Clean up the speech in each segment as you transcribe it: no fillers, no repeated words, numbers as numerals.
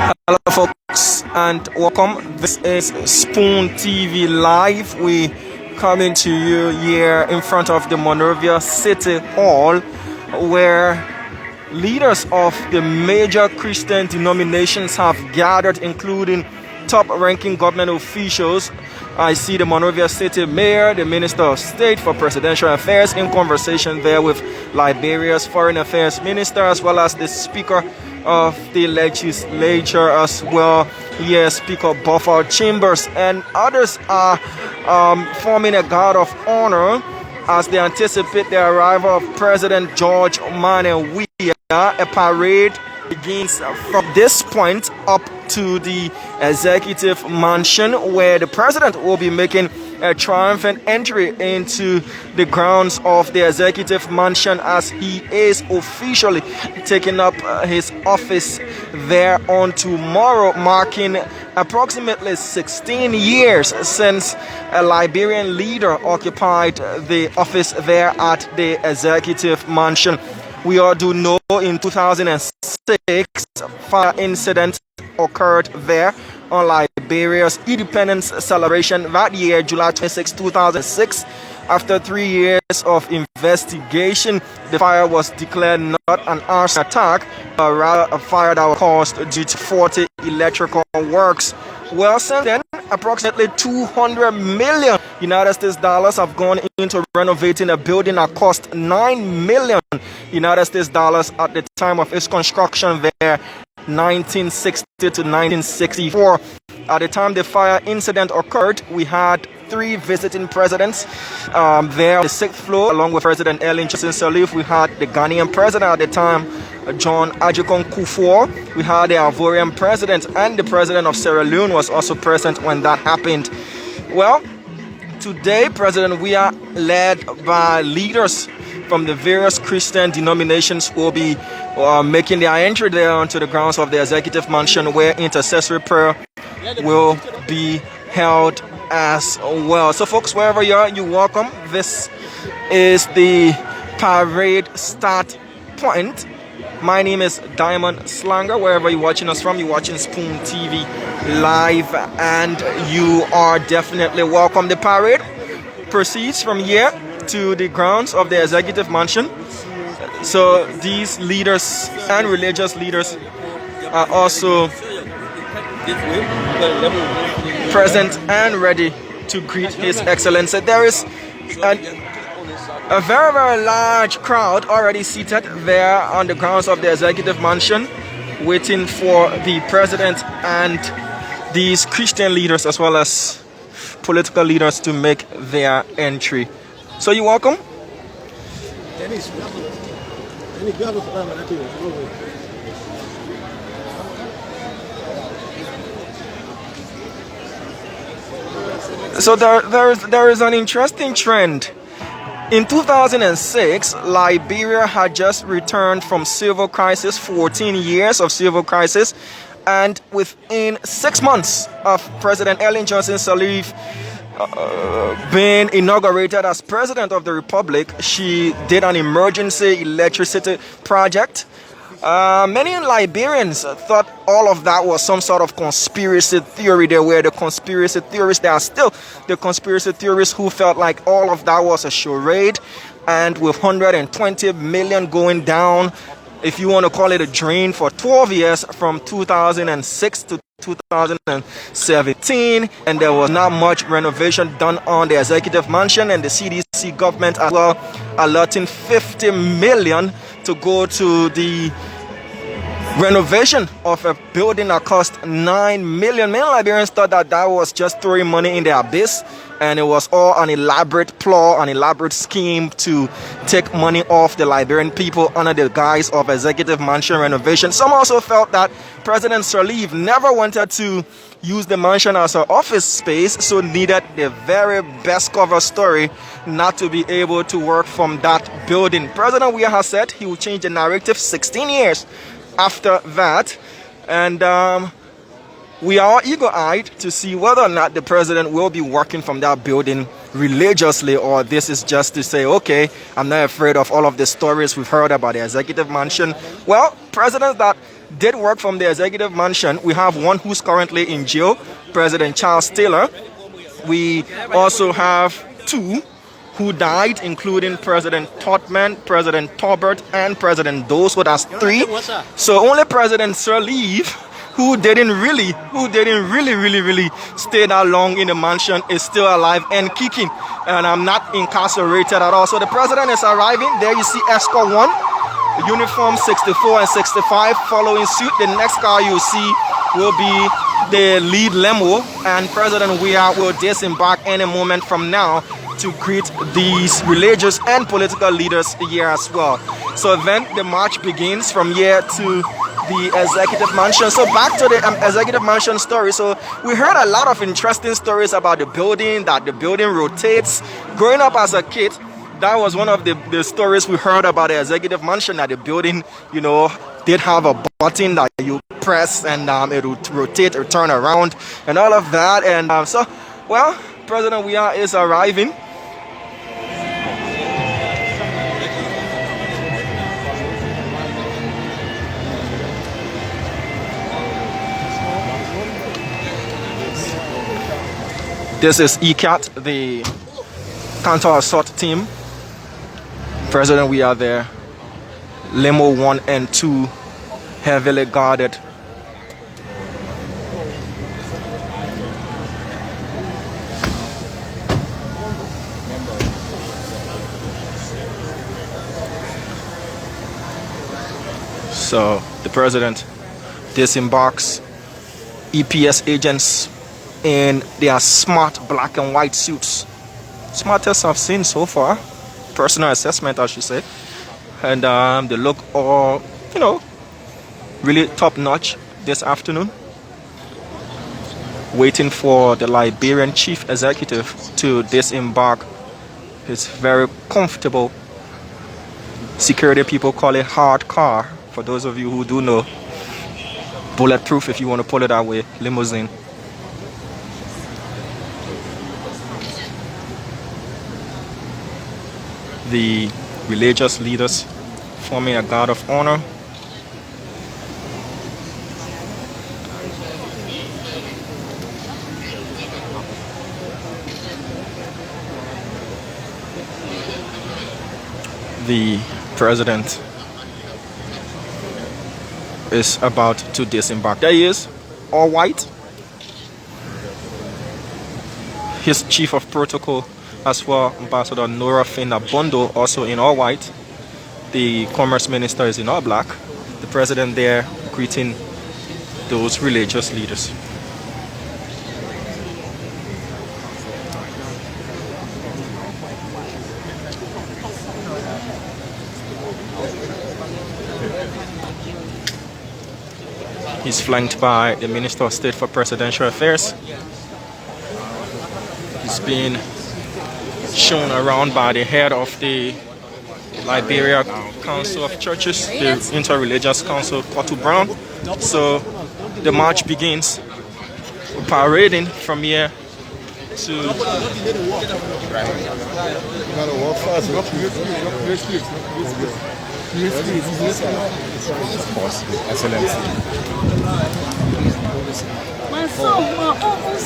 Hello, folks, and welcome. This is Spoon TV Live. We coming to you here in front of the Monrovia City Hall, where leaders of the major Christian denominations have gathered, including top-ranking government officials. I see the Monrovia City Mayor, the Minister of State for Presidential Affairs, in conversation there with Liberia's Foreign Affairs Minister, as well as the Speaker of the legislature as well. Yes, Speaker Buffer Chambers, and others are forming a guard of honor as they anticipate the arrival of President George Weah. A parade begins from this point up to the executive mansion, where the president will be making a triumphant entry into the grounds of the executive mansion as he is officially taking up his office there on tomorrow, marking approximately 16 years since a Liberian leader occupied the office there at the executive mansion. We all do know in 2006, fire incident occurred there on Liberia's independence celebration that year, July 26, 2006. After 3 years of investigation, the fire was declared not an arson attack, but rather a fire that was caused due to faulty electrical works. Well, since then, approximately 200 million United States dollars have gone into renovating a building that cost 9 million United States dollars at the time of its construction there, 1960 to 1964. At the time the fire incident occurred, we had 3 visiting presidents there on the 6th floor, along with President Ellen Johnson Sirleaf. We had the Ghanaian president at the time, John Adjikon Kufuor. We had the Ivorian president, and the president of Sierra Leone was also present when that happened. Well, today, President Weah, led by leaders from the various Christian denominations, will be making their entry there onto the grounds of the executive mansion, where intercessory prayer will be held as well. So, folks, wherever you are, you're welcome. This is the parade start point. My name is Diamond Slanger. Wherever you're watching us from, you're watching Spoon TV Live, and you are definitely welcome. The parade proceeds from here to the grounds of the executive mansion. So these leaders and religious leaders are also present and ready to greet His Excellency. There is a very, very large crowd already seated there on the grounds of the executive mansion, waiting for the president and these Christian leaders as well as political leaders to make their entry. So you're welcome. So there is an interesting trend. In 2006, Liberia had just returned from civil crisis, 14 years of civil crisis, and within 6 months of President Ellen Johnson Sirleaf being inaugurated as President of the Republic, she did an emergency electricity project. Many Liberians thought all of that was some sort of conspiracy theory. There were the conspiracy theorists. There are still the conspiracy theorists who felt like all of that was a charade. And with 120 million going down, if you want to call it a drain, for 12 years from 2006 to 2017, and there was not much renovation done on the executive mansion, and the CDC government as well allotting 50 million to go to the renovation of a building that cost 9 million. Many Liberians thought that that was just throwing money in the abyss, and it was all an elaborate ploy, an elaborate scheme to take money off the Liberian people under the guise of executive mansion renovation. Some also felt that President Sirleaf never wanted to use the mansion as her office space, so needed the very best cover story not to be able to work from that building. President Weah has said he will change the narrative 16 years after that, and we are eager-eyed to see whether or not the president will be working from that building religiously, or this is just to say, okay, I'm not afraid of all of the stories we've heard about the executive mansion. Well, presidents that did work from the executive mansion. We have one who's currently in jail, President Charles Taylor. We also have two who died, including President Todman, President Tolbert, and President Doe. So that's three. So only President Sirleaf, who didn't really stay that long in the mansion, is still alive and kicking, and I'm not incarcerated at all. So the president is arriving. There you see Escort 1, uniform 64 and 65 following suit. The next car you see will be the lead limo, and President Weah will disembark any moment from now to greet these religious and political leaders here as well. So then the march begins from here to the executive mansion. So back to the executive mansion story. So we heard a lot of interesting stories about the building, that the building rotates. Growing up as a kid, that was one of the stories we heard about the executive mansion, that the building, you know, did have a button that you press and it would rotate or turn around and all of that. And so, well, President Weah is arriving. This is ECAT, the counter assault team. President Weah there. Limo 1 and 2 heavily guarded. So the president disembarks. EPS agents in their smart black and white suits. Smartest I've seen so far. Personal assessment, I should say. And they look all, you know, really top notch this afternoon. Waiting for the Liberian chief executive to disembark his very comfortable, security people call it hard car. For those of you who do know, bulletproof if you want to pull it that way, limousine. The religious leaders forming a guard of honor. The president is about to disembark. There he is, all white. His chief of protocol as well, Ambassador Nora Bondo, also in all white. The commerce minister is in all black. The president there greeting those religious leaders. He's flanked by the Minister of State for Presidential Affairs. He's being shown around by the head of the Liberia Council of Churches, the Interreligious Council, Kotu Brown. So the march begins. We're parading from here to...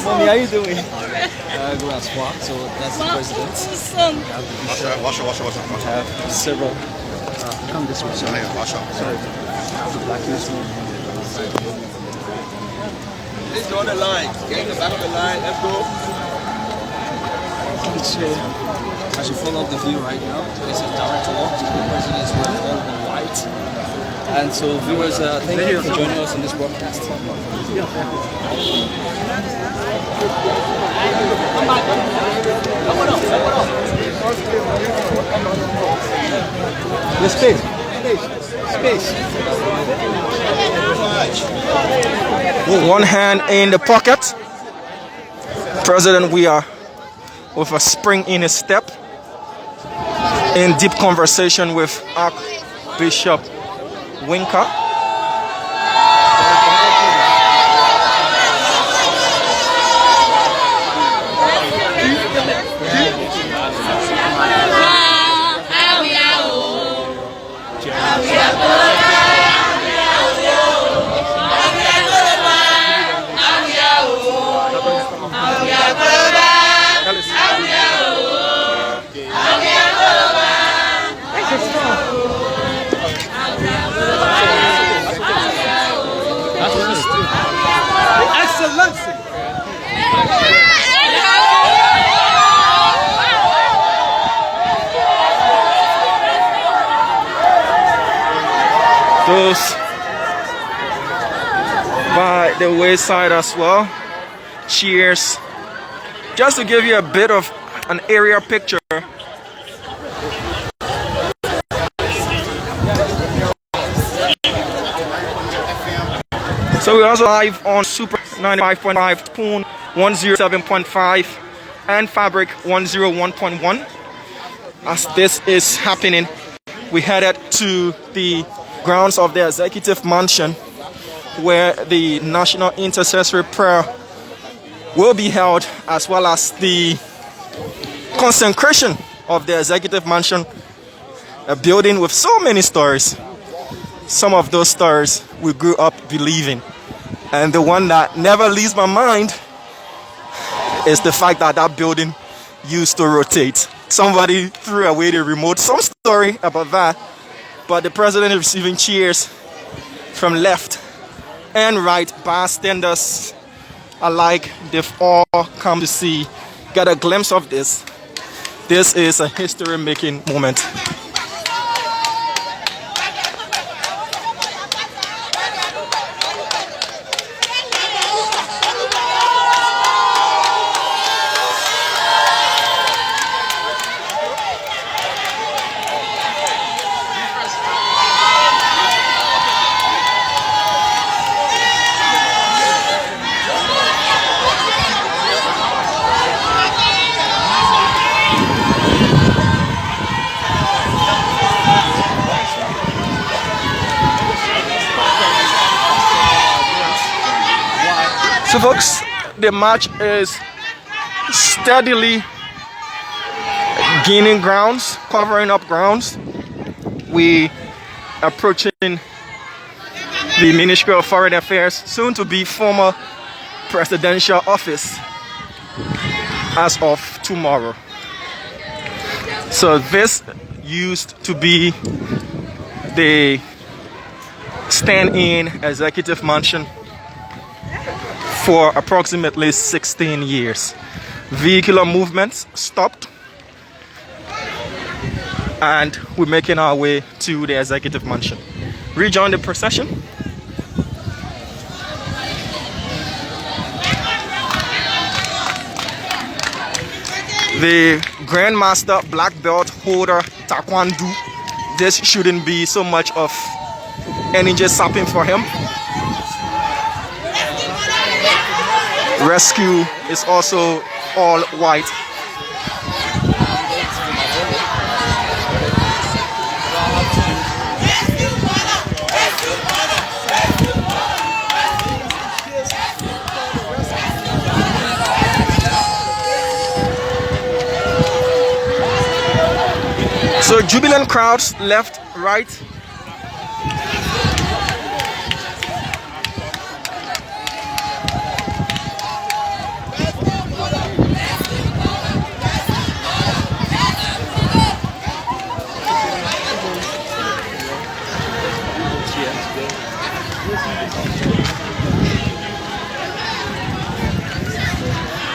Mommy, how you doing? Glass walk, so that's the president. Wash it. Have several. Come this way. Sorry. The black Please go on the line. Get in the back of the line. Let's go. So, as you follow up the view right now, this is direct walk. The president is wearing all the white. And so, viewers, thank you for joining us in this broadcast. The space. One hand in the pocket. President Weah with a spring in his step, in deep conversation with Archbishop Winker. Excellency. Those by the wayside as well. Cheers. Just to give you a bit of an area picture. So we're also live on Super 95.5, Spoon 107.5, and Fabric 101.1. As this is happening, we headed to the grounds of the Executive Mansion, where the National Intercessory Prayer will be held, as well as the consecration of the Executive Mansion, a building with so many stories. Some of those stories we grew up believing. And the one that never leaves my mind is the fact that that building used to rotate. Somebody threw away the remote. Some story about that. But the president is receiving cheers from left and right. Bystanders alike, they've all come to see, get a glimpse of this. This is a history-making moment. So folks, the march is steadily gaining grounds, covering up grounds. We approaching the Ministry of Foreign Affairs, soon to be former presidential office as of tomorrow. So this used to be the stand-in Executive Mansion for approximately 16 years. Vehicular movements stopped, and we're making our way to the Executive Mansion. Rejoin the procession. The Grandmaster Black Belt holder Taekwondo, this shouldn't be so much of energy sapping for him. Rescue is also all white. So jubilant crowds left, right.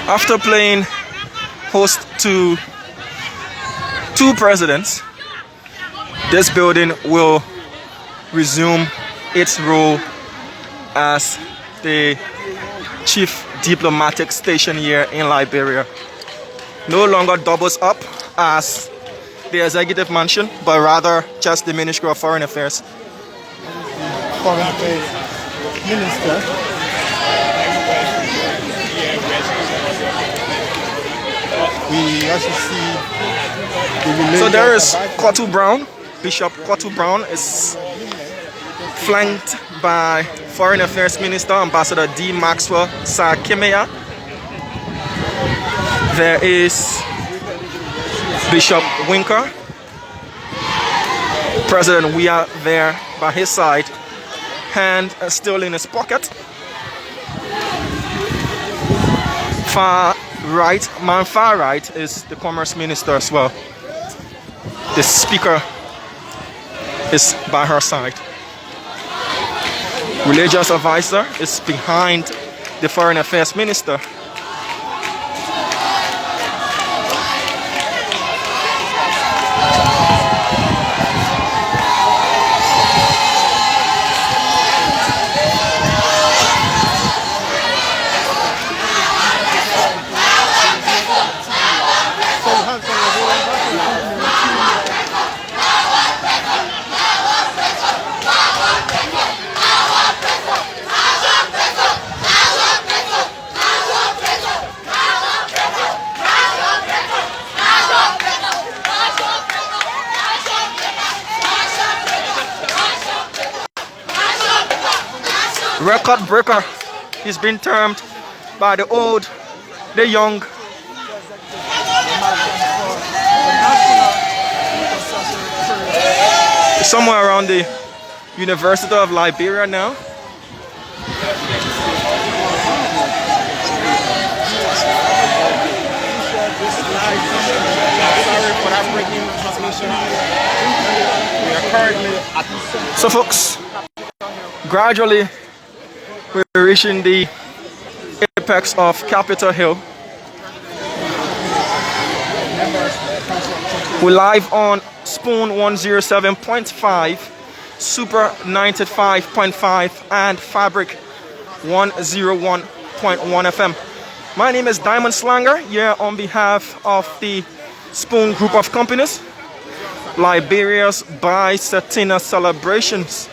After playing host to two presidents, this building will resume its role as the chief diplomatic station here in Liberia. No longer doubles up as the Executive Mansion, but rather just the Ministry of Foreign Affairs. Foreign Affairs Minister. We also see so there is Kotu Brown. Bishop Kotu Brown is flanked by Foreign Affairs Minister Ambassador D. Maxwell Sarkemea. There is Bishop Winker, President Weah there by his side, hand still in his pocket. Far right is the Commerce Minister as well. The Speaker is by her side. Religious advisor is behind the Foreign Affairs Minister. Record breaker. He's been termed by the old, the young. Somewhere around the University of Liberia now. Sorry for that breaking transmission. We are currently at. So folks, gradually we're reaching the apex of Capitol Hill. We're live on Spoon 107.5, Super 95.5, and Fabric 101.1 FM. My name is Diamond Slanger, here on behalf of the Spoon Group of Companies, Liberia's Bicentennial celebrations,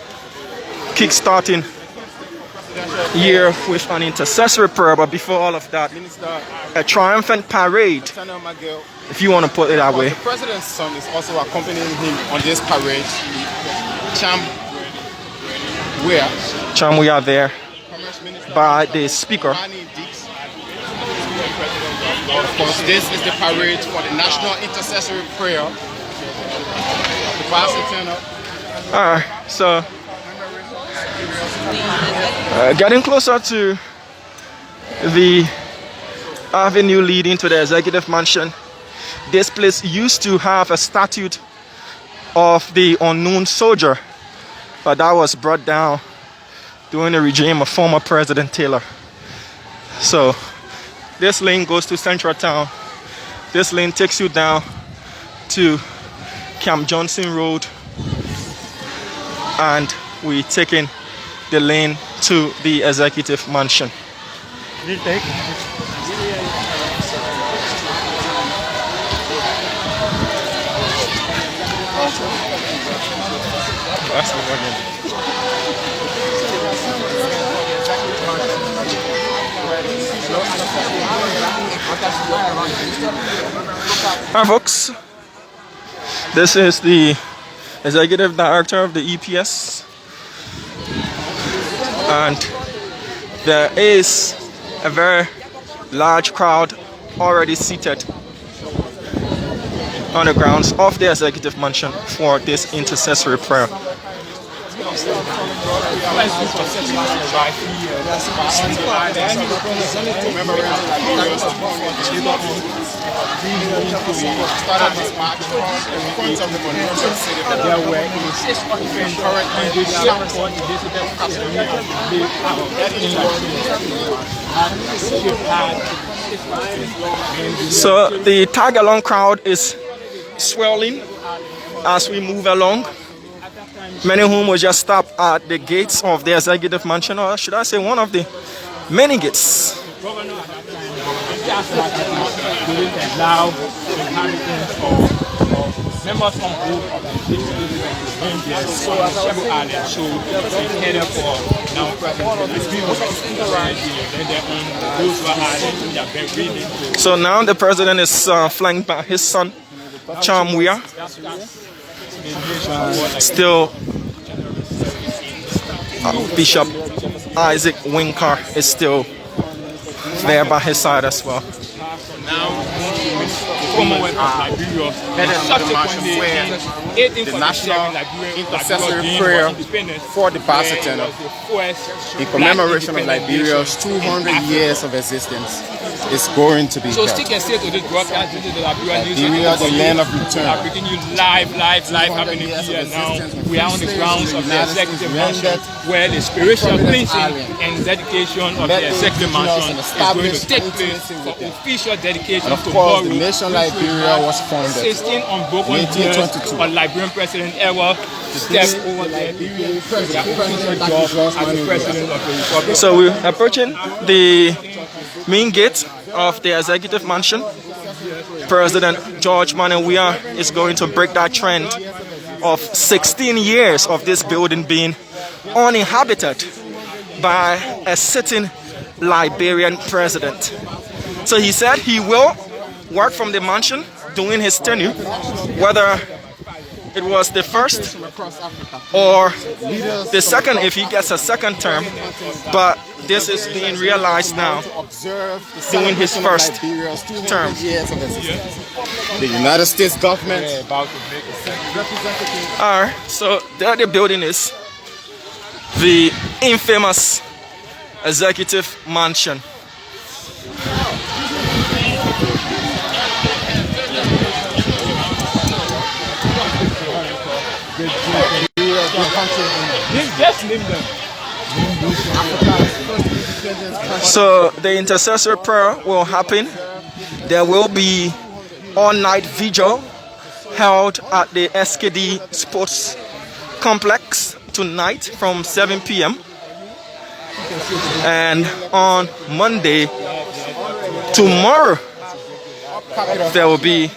kickstarting year with an intercessory prayer. But before all of that, a triumphant parade, if you want to put it that way. The president's son is also accompanying him on this parade. Weah. We are there by the speaker. Of course, this is the parade for the National Intercessory Prayer. The Bicentennial. Alright, so getting closer to the avenue leading to the executive mansion. This place used to have a statue of the unknown soldier, but that was brought down during the regime of former President Taylor. So this lane goes to Central Town. This lane takes you down to Camp Johnson Road, and we're taking the lane to the executive mansion. Hi folks, this is the executive director of the EPS, and there is a very large crowd already seated on the grounds of the executive mansion for this intercessory prayer. So the tag-along crowd is swelling as we move along. Many of whom will just stop at the gates of the executive mansion, or should I say one of the many gates. Members from both of the headed for now president. So now the president is flanked by his son, Weah. Still, Bishop Isaac Winker is still there by his side as well. Now, Commonwealth of Liberia. headed to the mansion where the National Intercessory Prayer for the Bicentennial in commemoration of Liberia's 200 years of existence is going to be held. So stick and stay to this broadcast. This is the Liberia News. Liberia, the land of return. I'm bringing you live happening here now. We are on the grounds of the executive mansion where the spiritual cleansing and dedication of the executive mansion is going to take place for official dedication And of course, the tomorrow. nation Liberia was founded 16 unbroken years 1922. of Liberian president ever step over there to do their official job as the president of the republic. So we're approaching the main gate of the executive mansion. President George Weah is going to break that trend of 16 years of this building being uninhabited by a sitting Liberian president. So he said he will work from the mansion during his tenure, whether it was the first or the second if he gets a second term, but this is being realized now during his first term. The United States government Alright, so there the building is, the infamous executive mansion. Just name them. So the intercessory prayer will happen. There will be all-night vigil held at the SKD Sports Complex tonight from 7 p.m. And on Monday, tomorrow, there will be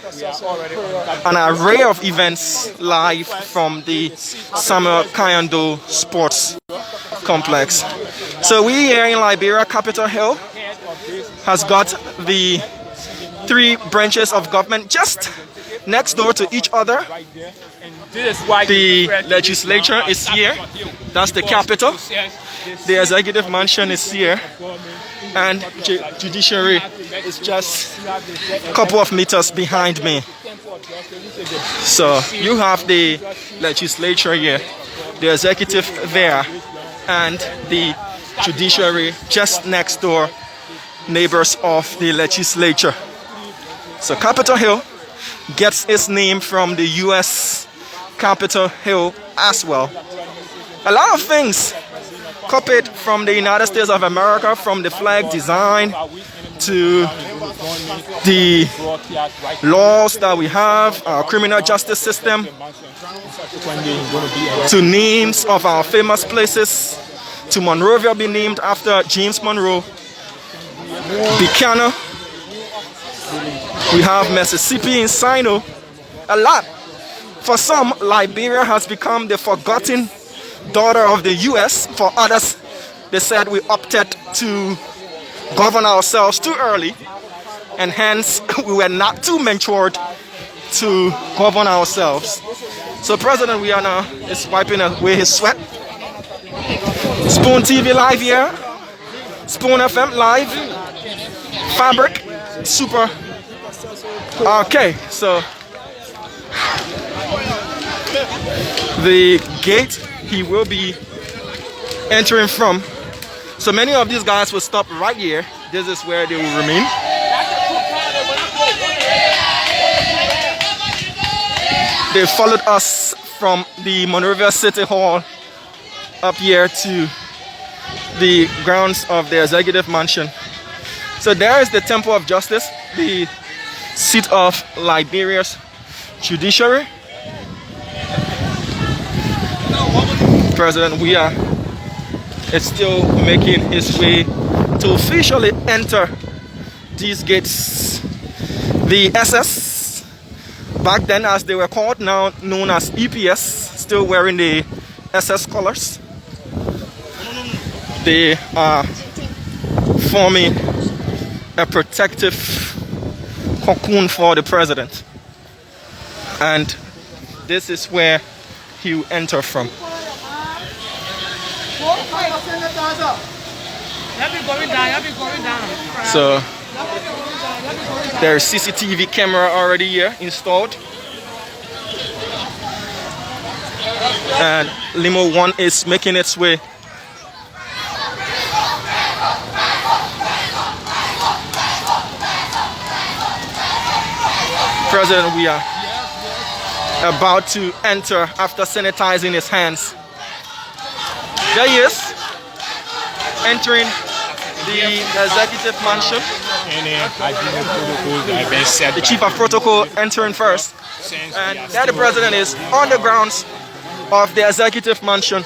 an array of events live from the Samuel Kayando Sports Complex. So we here in Liberia, Capitol Hill has got the 3 branches of government just next door to each other. The legislature is here, that's the capital. The executive mansion is here, and judiciary is just a couple of meters behind me. So you have the legislature here, the executive there, and the judiciary just next door, neighbors of the legislature. So Capitol Hill gets its name from the US Capitol Hill as well. A lot of things copied from the United States of America, from the flag design to the laws that we have, our criminal justice system, to names of our famous places, to Monrovia being named after James Monroe, Buchanan, we have Mississippi in Sino, a lot. For some, Liberia has become the forgotten daughter of the US. For others, they said we opted to govern ourselves too early, and hence we were not too matured to govern ourselves. So President Weah now is wiping away his sweat. Spoon TV live here, Spoon FM live, Fabric, Super. Okay, so the gate he will be entering from. So many of these guys will stop right here. This is where they will remain. They followed us from the Monrovia City Hall up here to the grounds of the executive mansion. So there is the Temple of Justice, the seat of Liberia's judiciary. President Weah is still making his way to officially enter these gates. The SS, back then as they were called, now known as EPS, still wearing the SS colors. They are forming a protective cocoon for the president. And this is where he will enter from. So There's CCTV camera already here installed. And limo 1 is making its way. President Weah about to enter after sanitizing his hands. There he is, entering the executive mansion. The chief of protocol entering first. And there the president is on the grounds of the executive mansion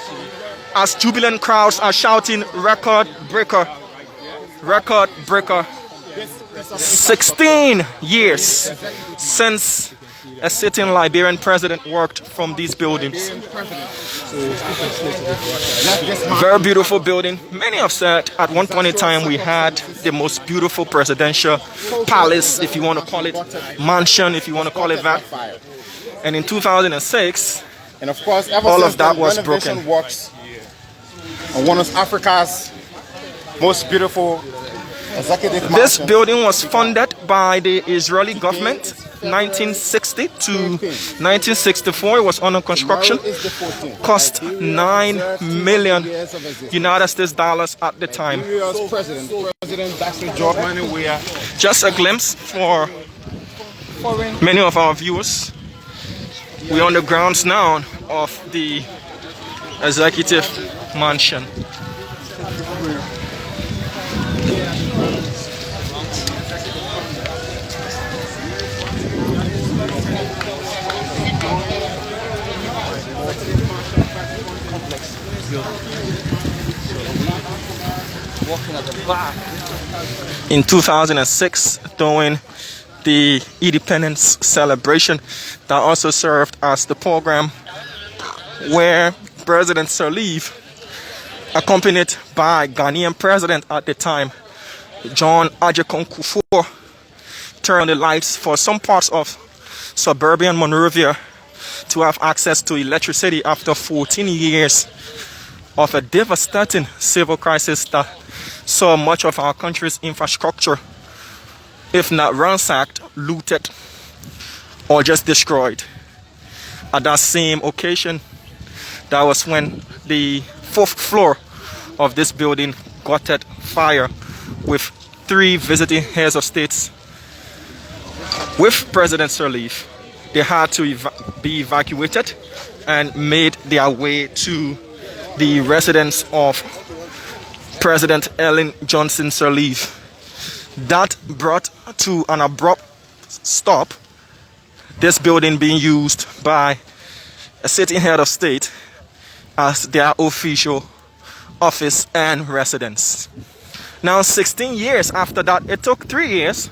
as jubilant crowds are shouting record breaker, record breaker. 16 years since a sitting Liberian president worked from these buildings. Very beautiful building. Many have said at one point in time we had the most beautiful presidential palace, if you want to call it, mansion, if you want to call it that. And in 2006, and of course, ever all since of that the was renovation broken. Works on one of Africa's most beautiful executive This mansions. building was funded by the Israeli government 1960 to 1964. It was under construction. Cost $9 million United States dollars at the time. Just a glimpse for many of our viewers. We're on the grounds now of the executive mansion. Walking at the back. In 2006, during the independence celebration, that also served as the program where President Sirleaf, accompanied by Ghanaian president at the time, John Adjekon Kufuor, turned on the lights for some parts of suburban Monrovia to have access to electricity after 14 years of a devastating civil crisis that saw much of our country's infrastructure, if not ransacked, looted, or just destroyed. At that same occasion, that was when the 4th floor of this building caught fire with 3 visiting heads of states with President Sirleaf. They had to be evacuated and made their way to the residence of President Ellen Johnson Sirleaf. That brought to an abrupt stop this building being used by a sitting head of state as their official office and residence. Now 16 years after that, it took 3 years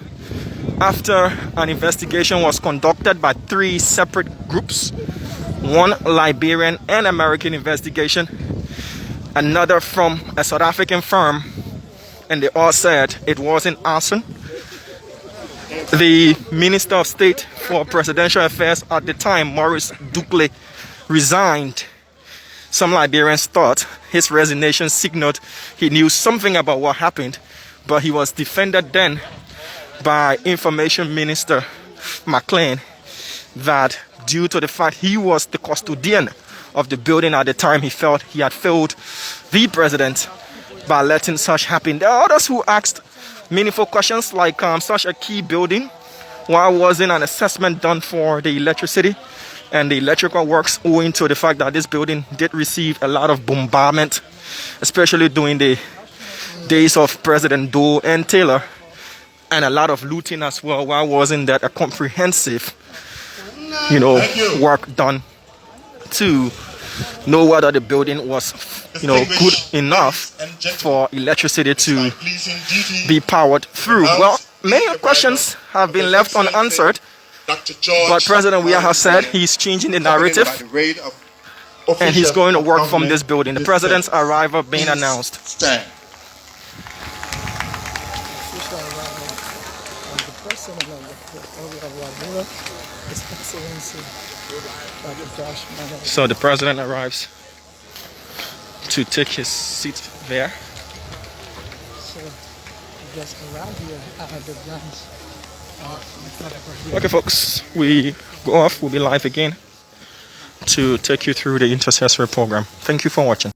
after an investigation was conducted by 3 separate groups, one Liberian and American investigation, another from a South African firm, and they all said it wasn't arson. The Minister of State for Presidential Affairs at the time, Maurice Dukley, resigned. Some Liberians thought his resignation signaled he knew something about what happened, but he was defended then by Information Minister McLean that due to the fact he was the custodian of the building at the time, he felt he had failed the president by letting such happen. There are others who asked meaningful questions like such a key building, why wasn't an assessment done for the electricity and the electrical works, owing to the fact that this building did receive a lot of bombardment, especially during the days of President Doe and Taylor, and a lot of looting as well. Why wasn't that a comprehensive, work done to know whether the building was, good enough for electricity to be powered through? Well, many questions have been left unanswered, but President Weah has said he's changing the narrative and he's going to work from this building. The president's arrival being announced. So the president arrives to take his seat there. just around here at the branch. Okay, folks, we go off. We'll be live again to take you through the intercessory program. Thank you for watching.